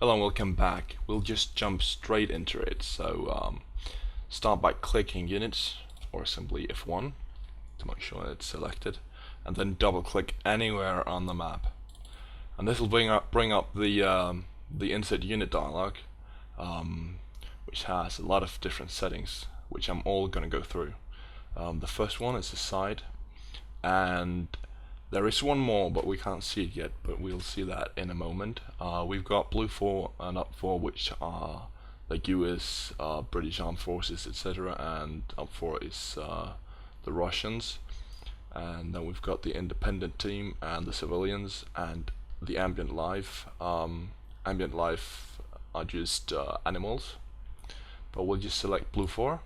Hello and welcome back. We'll just jump straight into it. Start by clicking units or simply F1 to make sure it's selected, and then double click anywhere on the map. And this will bring up the insert unit dialog, which has a lot of different settings, which I'm all going to go through. The first one is the side, and there is one more, but we can't see it yet, but we'll see that in a moment. We've got blue 4 and up 4, which are the US, British Armed Forces, etc., and up 4 is the Russians. And then we've got the independent team and the civilians and the ambient life. Ambient life are just animals, but we'll just select blue 4.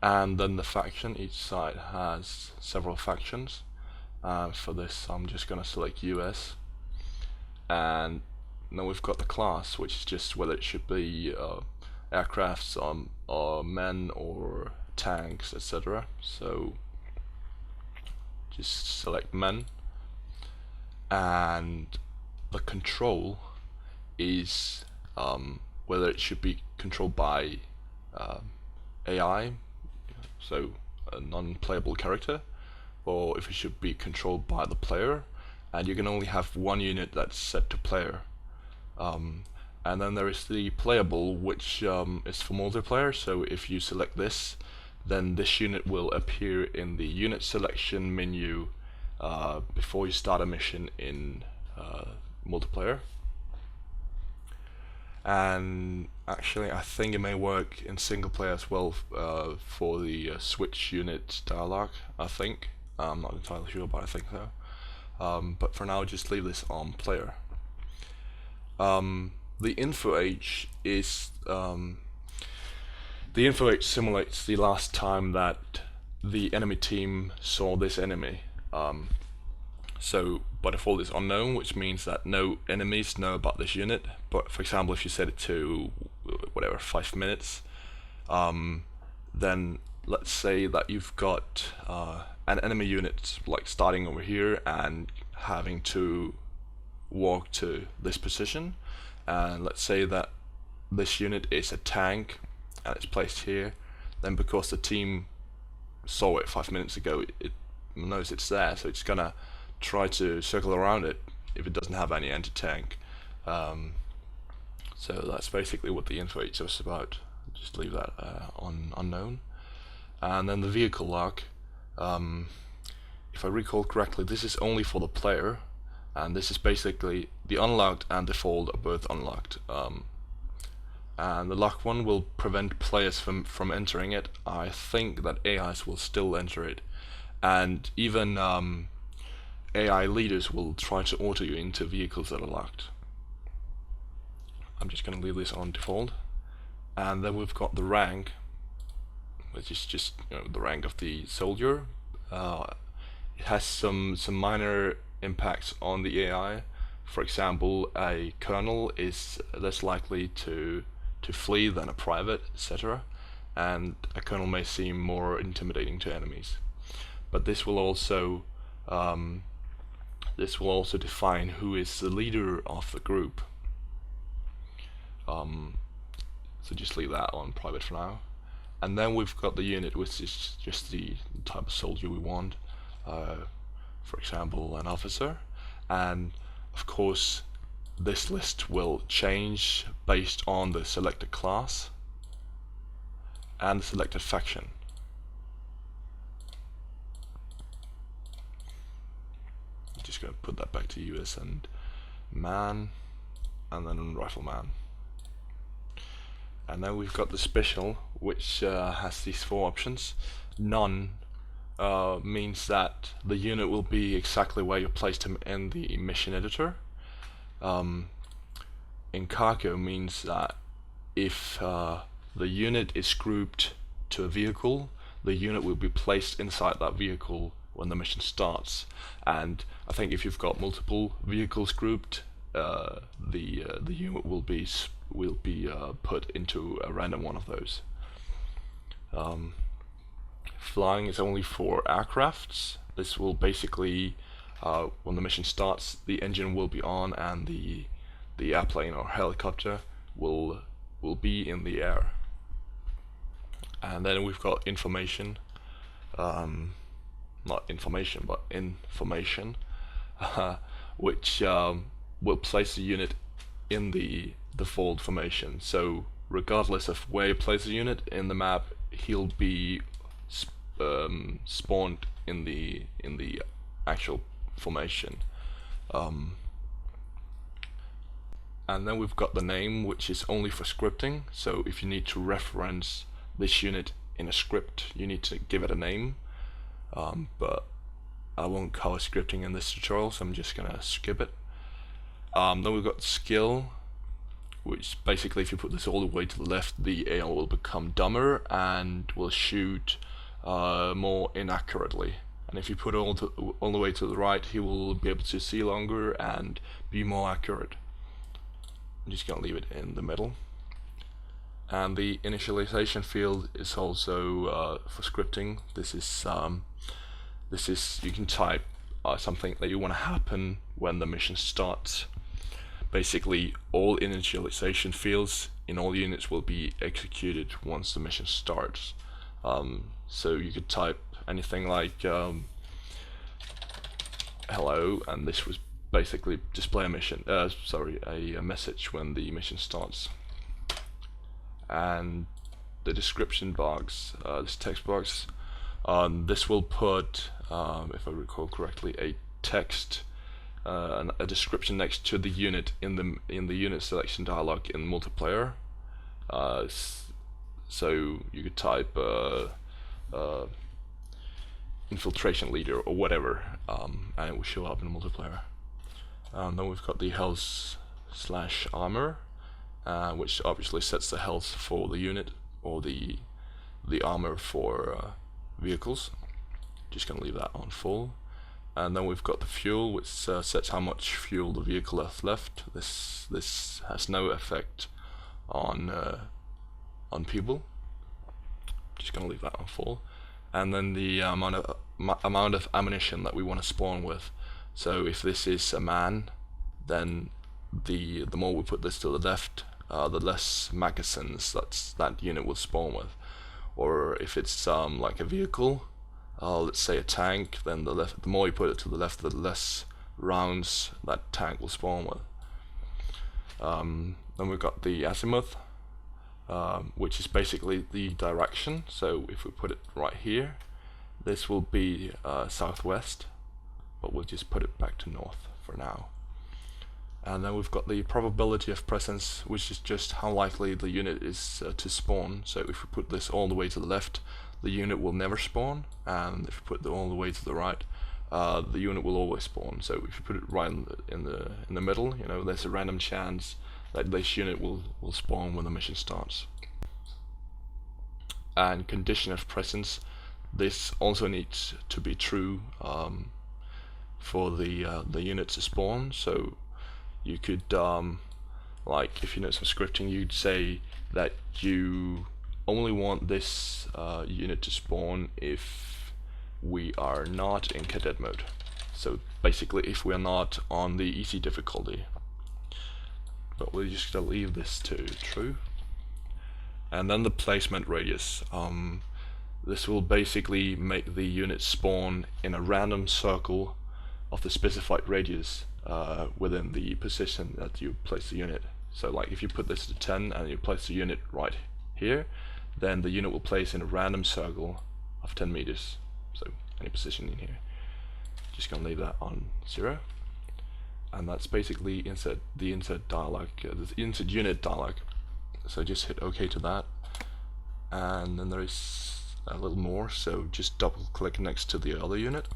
And then the faction, each side has several factions. For this I'm just going to select US, and then we've got the class, which is just whether it should be aircrafts, or men or tanks, etc. So just select men, and the control is whether it should be controlled by AI, so a non-playable character, or if it should be controlled by the player, and you can only have one unit that's set to player. And then there is the playable, which is for multiplayer. So if you select this, then this unit will appear in the unit selection menu before you start a mission in multiplayer. And actually I think it may work in single player as well, for the switch unit dialog, I think. I'm not entirely sure, but I think so. But for now, just leave this on player. The info age is the info age simulates the last time that the enemy team saw this enemy. So by default it's unknown, which means that no enemies know about this unit. But for example, if you set it to whatever 5 minutes, then let's say that you've got an enemy unit like starting over here and having to walk to this position, and let's say that this unit is a tank and it's placed here. Then because the team saw it 5 minutes ago, it knows it's there, so it's gonna try to circle around it if it doesn't have any anti-tank. So that's basically what the info age is about. Just leave that on unknown. And then the vehicle lock, if I recall correctly, this is only for the player, and this is basically the unlocked and default are both unlocked. And the locked one will prevent players from entering it. I think that AIs will still enter it, and even AI leaders will try to auto you into vehicles that are locked. I'm just going to leave this on default. And then we've got the rank, which is just the rank of the soldier. It has some minor impacts on the AI. For example, a colonel is less likely to flee than a private, etc. And a colonel may seem more intimidating to enemies. But this will also define who is the leader of the group. So just leave that on private for now. And then we've got the unit, which is just the type of soldier we want. For example, an officer. And of course this list will change based on the selected class and the selected faction. I'm just going to put that back to US and man, and then rifleman. And then we've got the special, which has these 4 options. None means that the unit will be exactly where you placed him in the mission editor. Incargo means that if the unit is grouped to a vehicle, the unit will be placed inside that vehicle when the mission starts. And I think if you've got multiple vehicles grouped, the unit will be put into a random one of those. Flying is only for aircrafts. This will basically, when the mission starts, the engine will be on and the the airplane or helicopter will be in the air. And then we've got information, not information but information, which will place the unit in the default formation. So regardless of where you place the unit in the map, he'll be spawned in the actual formation. And then we've got the name, which is only for scripting. So if you need to reference this unit in a script, you need to give it a name. But I won't cover scripting in this tutorial, so I'm just gonna skip it. Then we've got skill, which basically, if you put this all the way to the left, the AR will become dumber and will shoot more inaccurately. And if you put it all the way to the right, he will be able to see longer and be more accurate. I'm just gonna leave it in the middle. And the initialization field is also for scripting. This is you can type something that you want to happen when the mission starts. Basically, all initialization fields in all units will be executed once the mission starts. So you could type anything like hello, and this was basically display a mission. A message when the mission starts. And the description box, this text box, this will put, if I recall correctly, a text, a description next to the unit in the unit selection dialog in multiplayer. So you could type infiltration leader or whatever, and it will show up in multiplayer. Then we've got the health/armor, which obviously sets the health for the unit, or the armor for vehicles. Just gonna leave that on full. And then we've got the fuel, which sets how much fuel the vehicle has left. This has no effect on people. Just gonna leave that on full. And then the amount of ammunition that we want to spawn with. So if this is a man, then the more we put this to the left, the less magazines that unit will spawn with. Or if it's like a vehicle, let's say a tank, then the more you put it to the left, the less rounds that tank will spawn with. Then we've got the azimuth, which is basically the direction. So if we put it right here, this will be southwest, but we'll just put it back to north for now. And then we've got the probability of presence, which is just how likely the unit is to spawn. So if we put this all the way to the left, the unit will never spawn, and if you put it all the way to the right, the unit will always spawn. So if you put it right in the middle, you know, there's a random chance that this unit will spawn when the mission starts. And condition of presence, this also needs to be true for the unit to spawn. So you could, like if you know some scripting, you'd say that you only want this unit to spawn if we are not in cadet mode. So basically if we are not on the easy difficulty. But we're just gonna leave this to true. And then the placement radius. This will basically make the unit spawn in a random circle of the specified radius within the position that you place the unit. So like if you put this to 10 and you place the unit right here, then the unit will place in a random circle of 10 meters. So any position in here. Just gonna leave that on 0. And that's basically the insert dialog, the insert unit dialog. So just hit OK to that. And then there is a little more, so just double click next to the other unit.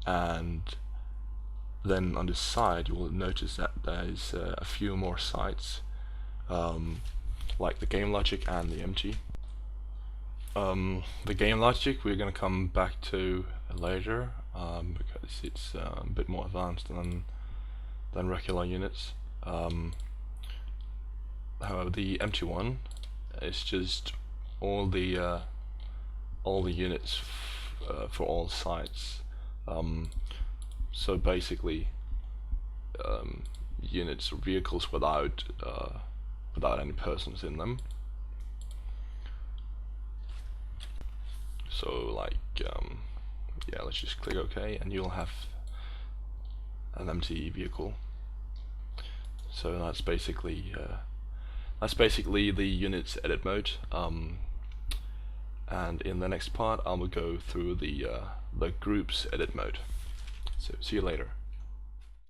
And then on the side you will notice that there's a few more sites, like the game logic and the empty. The game logic we're going to come back to later, because it's a bit more advanced than regular units. However, the empty one is just all the units for all sites. So basically, units or vehicles without without any persons in them. So like yeah, let's just click OK, and you'll have an empty vehicle. So that's basically the units edit mode. And in the next part, I will go through the groups edit mode. So see you later.